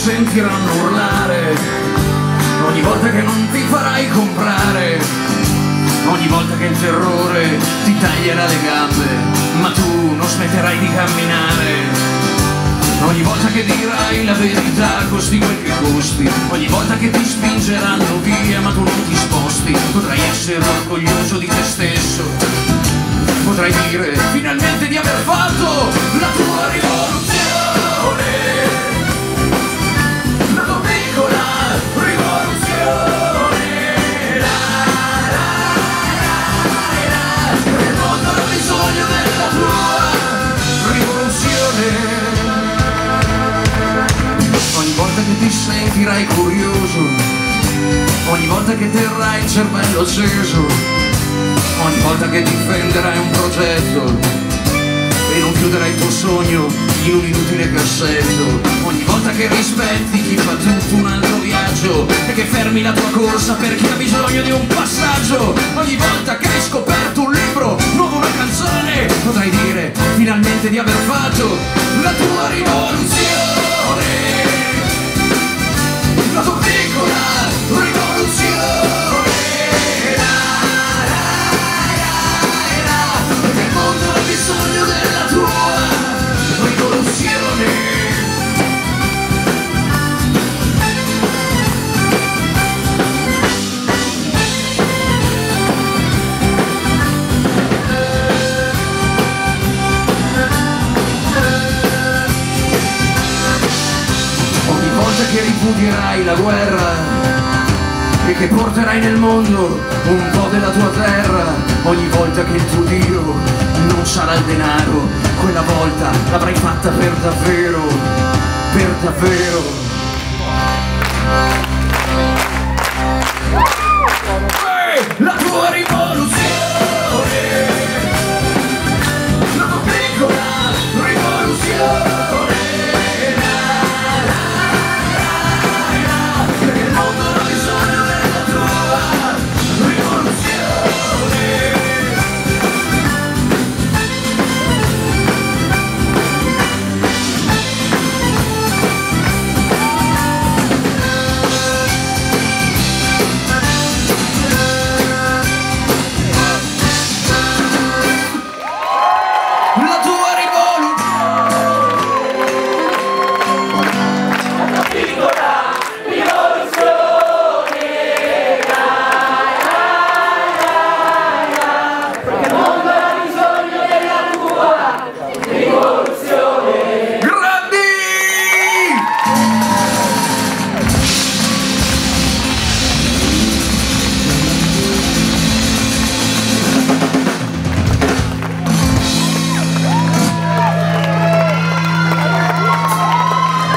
sentiranno urlare, ogni volta che non ti farai comprare, ogni volta che il terrore ti taglierà le gambe, ma tu non smetterai di camminare. Ogni volta che dirai la verità, costi quel che costi, ogni volta che ti spingeranno via ma tu non ti sposti, potrai essere orgoglioso di te stesso, potrai dire finalmente di aver fatto la tua rivoluzione, la tua piccola rivoluzione. Il mondo ha bisogno della tua rivoluzione. Ogni volta che ti sentirai curioso, ogni volta che terrai il cervello acceso, ogni volta che difenderai un progetto e non chiuderai il tuo sogno in un inutile cassetto, ogni volta che rispetti chi fa tutto un altro viaggio e che fermi la tua corsa per chi ha bisogno di un passaggio, ogni volta che hai scoperto un libro nuovo, una canzone, potrai dire finalmente di aver fatto la tua rivoluzione. La tua piccola rivoluzione. Il mondo ha bisogno della tua rivoluzione. Che ripudierai la guerra e che porterai nel mondo un po' della tua terra, ogni volta che il tuo Dio non sarà il denaro, quella volta l'avrai fatta per davvero, per davvero. La tua rivoluzione.